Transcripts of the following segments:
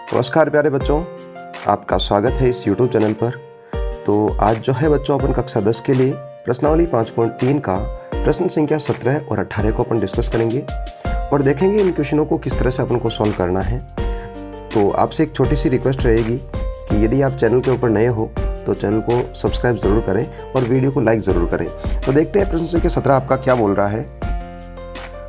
नमस्कार प्यारे बच्चों, आपका स्वागत है इस YouTube चैनल पर। तो आज जो है बच्चों, अपन कक्षा 10 के लिए प्रश्नावली 5.3 का प्रश्न संख्या 17 और 18 को अपन डिस्कस करेंगे और देखेंगे इन क्वेश्चनों को किस तरह से अपन को सॉल्व करना है। तो आपसे एक छोटी सी रिक्वेस्ट रहेगी कि यदि आप चैनल के ऊपर नए हो तो चैनल को सब्सक्राइब ज़रूर करें और वीडियो को लाइक ज़रूर करें। तो देखते हैं प्रश्न संख्या 17 आपका क्या बोल रहा है।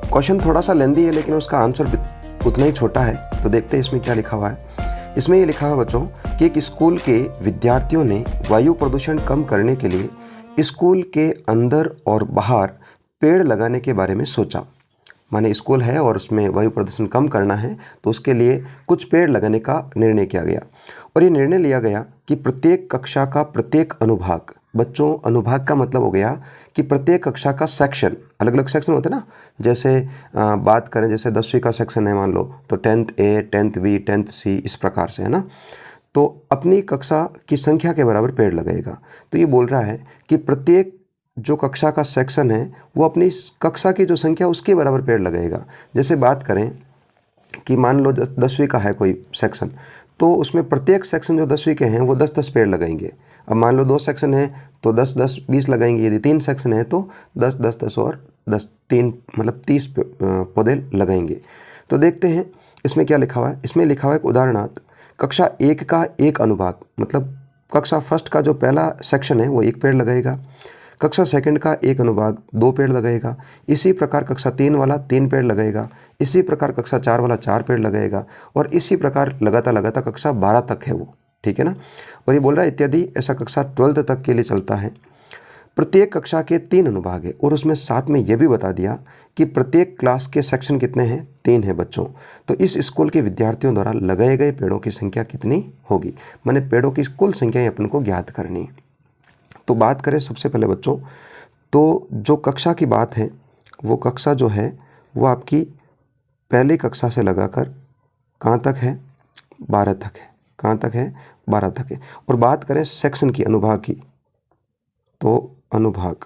क्वेश्चन थोड़ा सा लेंदी है लेकिन उसका आंसर उतना ही छोटा है। तो देखते हैं इसमें क्या लिखा हुआ है। इसमें ये लिखा हुआ है बच्चों कि एक स्कूल के विद्यार्थियों ने वायु प्रदूषण कम करने के लिए स्कूल के अंदर और बाहर पेड़ लगाने के बारे में सोचा। माने स्कूल है और उसमें वायु प्रदूषण कम करना है तो उसके लिए कुछ पेड़ लगाने का निर्णय किया गया और ये निर्णय लिया गया कि प्रत्येक कक्षा का प्रत्येक अनुभाग, बच्चों अनुभाग का मतलब हो गया कि प्रत्येक कक्षा का सेक्शन, अलग अलग सेक्शन होते हैं ना। जैसे बात करें, जैसे 10वीं का सेक्शन है मान लो, तो 10th A, 10th B, 10th C, इस प्रकार से है ना। तो अपनी कक्षा की संख्या के बराबर पेड़ लगेगा। तो ये बोल रहा है कि प्रत्येक जो कक्षा का सेक्शन है वो अपनी कक्षा की जो संख्या उसके बराबर पेड़ लगेगा। जैसे बात करें कि मान लो 10वीं का है कोई सेक्शन, तो उसमें प्रत्येक सेक्शन जो 10वीं के हैं वो 10-10 पेड़ लगाएंगे। अब मान लो 2 सेक्शन है तो 10-10 20 लगाएंगे। यदि 3 सेक्शन है तो 10-10-10 और 10 3 मतलब 30 पौधे लगाएंगे। तो देखते हैं इसमें क्या लिखा हुआ है। इसमें लिखा हुआ है उदाहरणार्थ कक्षा 1 का एक अनुभाग, मतलब कक्षा फर्स्ट का जो पहला सेक्शन है वो 1 पेड़ लगाएगा। कक्षा सेकंड का एक अनुभाग 2 पेड़ लगाएगा। इसी प्रकार कक्षा 3 वाला 3 पेड़ लगाएगा। इसी प्रकार कक्षा 4 वाला 4 पेड़ लगाएगा और इसी प्रकार लगातार कक्षा 12 तक है वो, ठीक है ना। और ये बोल रहा है इत्यादि, ऐसा कक्षा 12th तक के लिए चलता है। प्रत्येक कक्षा के 3 अनुभाग है और उसमें साथ में ये भी बता दिया कि प्रत्येक क्लास के सेक्शन कितने हैं, 3 है बच्चों। तो इस स्कूल के विद्यार्थियों द्वारा लगाए गए पेड़ों की संख्या कितनी होगी, माने पेड़ों की कुल संख्या अपन को ज्ञात करनी है। तो बात करें सबसे पहले बच्चों, तो जो कक्षा की बात है वो कक्षा जो है वो आपकी पहली कक्षा से लगाकर कहाँ तक है, 12 तक है। कहाँ तक है, 12 तक है। और बात करें सेक्शन की, अनुभाग की, तो अनुभाग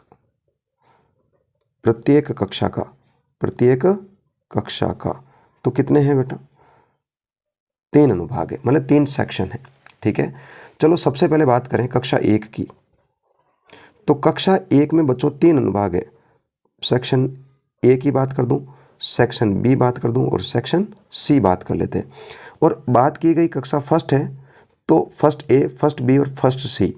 प्रत्येक कक्षा का तो कितने हैं बेटा, 3 अनुभाग है, मतलब 3 सेक्शन है, ठीक है। चलो सबसे पहले बात करें कक्षा 1 की। तो कक्षा 1 में बच्चों 3 अनुभाग है। सेक्शन A की बात कर दूं, सेक्शन B बात कर दूं और सेक्शन C बात कर लेते हैं। और बात की गई कक्षा फर्स्ट है तो फर्स्ट A, फर्स्ट B और फर्स्ट C,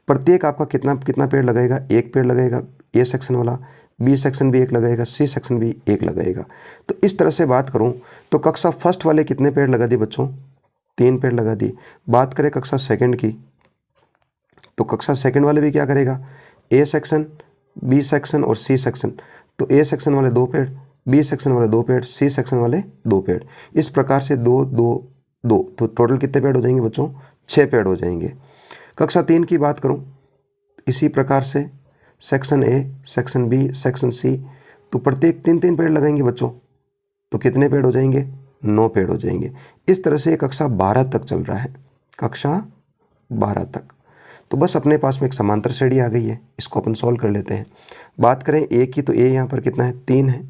प्रत्येक आपका कितना पेड़ लगेगा, 1 पेड़ लगेगा A सेक्शन वाला, B सेक्शन भी 1 लगेगा, C सेक्शन भी 1 लगेगा। तो इस तरह से बात करूं तो कक्षा फर्स्ट वाले कितने पेड़ लगा दिए बच्चों, 3 पेड़ लगा दिए। बात करें कक्षा सेकंड की, तो कक्षा सेकंड वाले भी क्या करेगा, A सेक्शन, B सेक्शन और C सेक्शन। तो A सेक्शन वाले 2 पेड़, B सेक्शन वाले 2 पेड़, C सेक्शन वाले 2 पेड़। इस प्रकार से 2 2 2, तो टोटल कितने पेड़ हो जाएंगे बच्चों, 6 पेड़ हो जाएंगे। कक्षा 3 की बात करूं, इसी प्रकार से section A, section B, section C, तो प्रत्येक 3-3 पेड़ लगाएंगे बच्चों। तो कितने पेड़ हो जाएंगे, 9 पेड़ हो जाएंगे। इस तरह से कक्षा 12 तक चल रहा है, कक्षा 12 तक। तो बस अपने पास में एक समांतर श्रेणी आ गई है, इसको अपन सॉल्व कर लेते हैं। बात करें A की, तो A यहाँ पर कितना है, 3 है।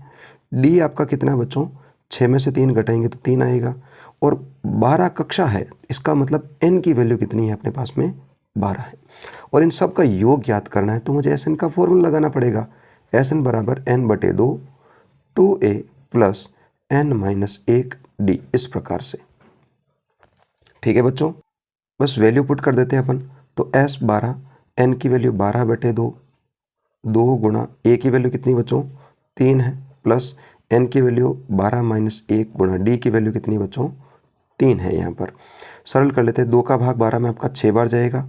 D आपका कितना है बच्चों, 6 में से 3 घटाएंगे तो 3 आएगा। और 12 कक्षा है, इसका मतलब n की वैल्यू कितनी है अपने पास में, 12 है। और इन सब का योग ज्ञात करना है तो मुझे Sn का फॉर्मूला लगाना पड़ेगा। Sn बराबर n/2 2a प्लस n-1d, इस प्रकार से, ठीक है बच्चों। बस वैल्यू पुट कर देते हैं अपन। तो S12, n की वैल्यू 12/2, 2 गुणा a की वैल्यू कितनी बच्चों, 3 है, प्लस n की वैल्यू 12-1 गुणा d की वैल्यू कितनी बच्चों, 3 है। यहाँ पर सरल कर लेते हैं। 2 का भाग 12 में आपका 6 बार जाएगा।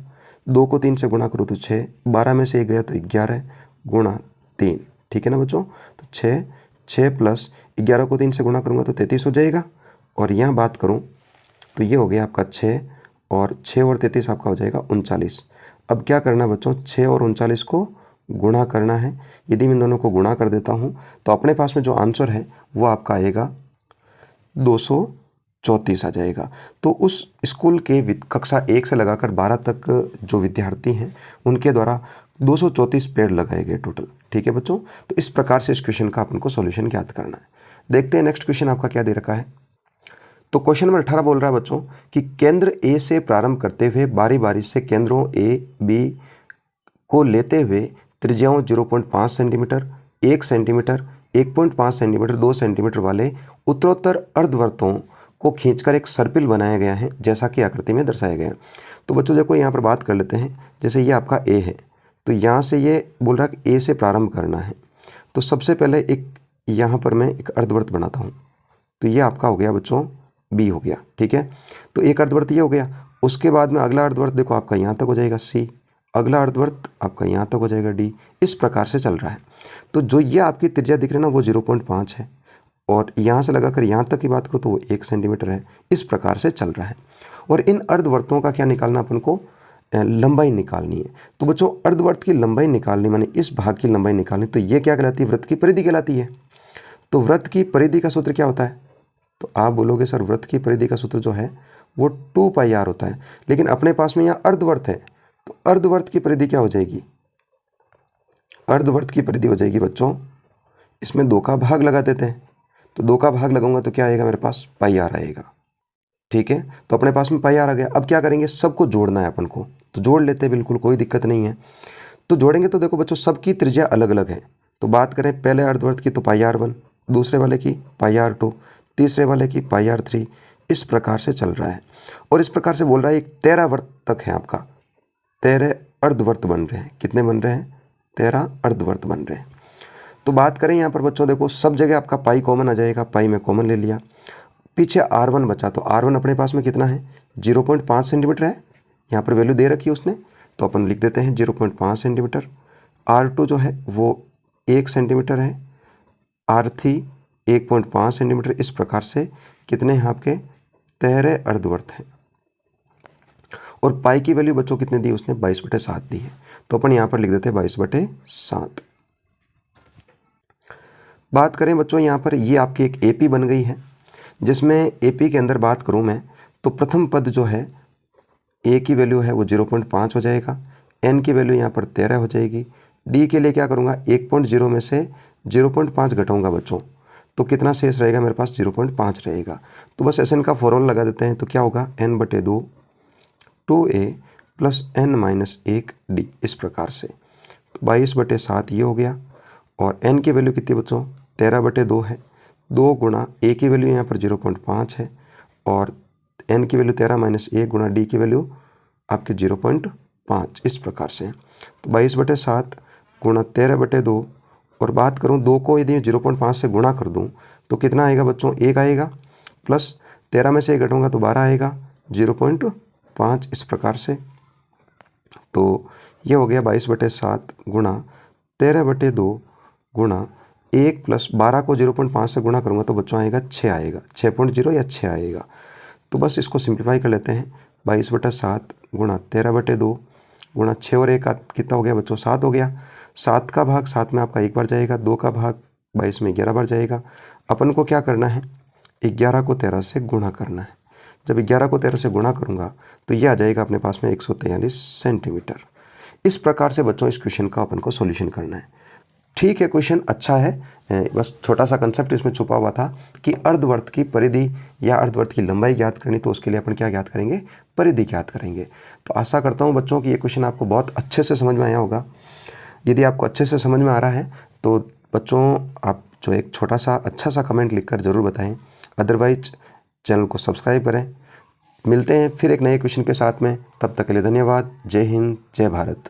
2 को 3 से गुणा करो तो 6, 12 में से 1 गया तो 11 गुणा 3, ठीक है ना बच्चों। तो 6 प्लस 11 को 3 से गुणा करूँगा तो 33 हो जाएगा। और यहाँ बात करूँ तो ये हो गया आपका 6 और 6 और 33 आपका हो जाएगा 39। अब क्या करना बच्चों, 6 और 39 को गुणा करना है। यदि मैं दोनों को गुणा कर देता हूँ तो अपने पास में जो आंसर है वो आपका आएगा 234 आ जाएगा। तो उस स्कूल के कक्षा 1 से लगाकर 12 तक जो विद्यार्थी हैं उनके द्वारा 234 पेड़ लगाए गए टोटल, ठीक है बच्चों। तो इस प्रकार से इस क्वेश्चन का अपन को सॉल्यूशन ज्ञात करना है। देखते हैं नेक्स्ट क्वेश्चन आपका क्या दे रखा है। तो क्वेश्चन नंबर 18 बोल रहा है बच्चों कि केंद्र ए से प्रारंभ करते हुए बारी बारी से केंद्रों ए बी को लेते हुए त्रिज्याओं 0.5 सेंटीमीटर, 1 सेंटीमीटर, 1.5 सेंटीमीटर, 2 सेंटीमीटर वाले उत्तरोत्तर अर्धवृत्तों को खींचकर एक सर्पिल बनाया गया है, जैसा कि आकृति में दर्शाया गया है। तो बच्चों देखो यहाँ पर बात कर लेते हैं। जैसे ये आपका ए है, तो यहाँ से ये बोल रहा है कि ए से प्रारंभ करना है। तो सबसे पहले एक यहाँ पर मैं एक अर्धवृत्त बनाता हूँ। तो ये आपका हो गया बच्चों बी हो गया, ठीक है। तो एक अर्धवृत्त ये हो गया। उसके बाद में अगला अर्धवृत्त देखो आपका यहाँ तक हो जाएगा सी, अगला अर्धवृत्त आपका यहाँ तक हो जाएगा डी। इस प्रकार से चल रहा है। तो जो ये आपकी त्रिज्या दिख रही है ना वो 0.5 है, और यहाँ से लगाकर यहाँ तक की बात करो तो वो 1 सेंटीमीटर है। इस प्रकार से चल रहा है। और इन अर्धवृत्तों का क्या निकालना अपन को, लंबाई निकालनी है। तो बच्चों अर्धवृत्त की लंबाई निकालनी माने इस भाग की लंबाई निकालनी, तो ये क्या कहलाती है, वृत्त की परिधि कहलाती है। तो वृत्त की परिधि का सूत्र क्या होता है, तो आप बोलोगे सर वृत्त की परिधि का सूत्र जो है वो 2πr होता है। लेकिन अपने पास में यहाँ अर्धवृत्त है, तो अर्धवृत्त की परिधि क्या हो जाएगी, अर्धवृत्त की परिधि हो जाएगी बच्चों, इसमें 2 का भाग लगा देते हैं। तो 2 का भाग लगाऊंगा तो क्या आएगा मेरे पास, πr आएगा, ठीक है। तो अपने पास में πr आ गया। अब क्या करेंगे, सबको जोड़ना है अपन को, तो जोड़ लेते हैं, बिल्कुल कोई दिक्कत नहीं है। तो जोड़ेंगे तो देखो बच्चों सबकी त्रिज्या अलग अलग है। तो बात करें पहले अर्धवृत्त की तो πr1, दूसरे वाले की πr2, तीसरे वाले की πr3। इस प्रकार से चल रहा है। और इस प्रकार से बोल रहा है एक 13 वृत्त तक है आपका, 13 अर्धवृत्त बन रहे हैं। कितने बन रहे हैं, 13 अर्धवृत्त बन रहे हैं। तो बात करें यहाँ पर बच्चों देखो सब जगह आपका पाई कॉमन आ जाएगा, पाई में कॉमन ले लिया। पीछे r1 बचा, तो r1 अपने पास में कितना है, 0.5 सेंटीमीटर है। यहाँ पर वैल्यू दे रखी है उसने, तो अपन लिख देते हैं 0.5 सेंटीमीटर। r2 जो है वो 1 सेंटीमीटर है, r3 1.5 सेंटीमीटर। इस प्रकार से कितने हैं आपके, 13 अर्धवृत्त हैं। और पाई की वैल्यू बच्चों कितने दी उसने, 22/7 दी है। तो अपन यहाँ पर लिख देते हैं 22/7। बात करें बच्चों यहाँ पर ये आपकी एक एपी बन गई है, जिसमें एपी के अंदर बात करूँ मैं तो प्रथम पद जो है ए की वैल्यू है वो 0.5 हो जाएगा, एन की वैल्यू यहाँ पर 13 हो जाएगी। डी के लिए क्या करूँगा, 1.0 में से 0.5 घटाऊँगा बच्चों, तो कितना शेष रहेगा मेरे पास, 0.5 रहेगा। तो बस एस एन का फॉर्मूला लगा देते हैं। तो क्या होगा, n/2 2a + n-1 d। इस प्रकार से 22/7 ये हो गया। और n की वैल्यू कितनी बच्चों, 13/2 है। 2 गुणा a की वैल्यू यहाँ पर 0.5 है, और n की वैल्यू 13-1 गुणा d की वैल्यू आपके 0.5। इस प्रकार से तो 22/7 गुणा 13/2। और बात करूँ 2 को यदि 0.5 से गुणा कर दूँ तो कितना आएगा बच्चों, 1 आएगा, प्लस 13 में से 1 घटाऊँगा तो 12 आएगा, 0.5। इस प्रकार से तो ये हो गया 22/7 गुणा 13/2 गुणा 1 + 12 को 0.5 से गुणा करूँगा तो बच्चों आएगा 6 आएगा, 6.0 या 6 आएगा। तो बस इसको सिंप्लीफाई कर लेते हैं। 22/7 गुणा 13/2 गुणा 6 और 1 का कितना हो गया बच्चों, 7 हो गया। 7 का भाग 7 में आपका 1 बार जाएगा, 2 का भाग 22 में 11 बार जाएगा। अपन को क्या करना है, 11 को 13 से गुणा करना है। जब 11 को 13 से गुणा करूँगा तो ये आ जाएगा अपने पास में 143 सेंटीमीटर। इस प्रकार से बच्चों इस क्वेश्चन का अपन को सॉल्यूशन करना है। ठीक है, क्वेश्चन अच्छा है, बस छोटा सा कंसेप्ट इसमें छुपा हुआ था कि अर्धवृत्त की परिधि या अर्धवृत्त की लंबाई ज्ञात करनी, तो उसके लिए अपन क्या ज्ञात करेंगे, परिधि ज्ञात करेंगे। तो आशा करता हूँ बच्चों कि ये क्वेश्चन आपको बहुत अच्छे से समझ में आया होगा। यदि आपको अच्छे से समझ में आ रहा है तो बच्चों आप जो एक छोटा सा अच्छा सा कमेंट लिखकर ज़रूर बताएं। अदरवाइज चैनल को सब्सक्राइब करें। मिलते हैं फिर एक नए क्वेश्चन के साथ में, तब तक के लिए धन्यवाद। जय हिंद, जय भारत।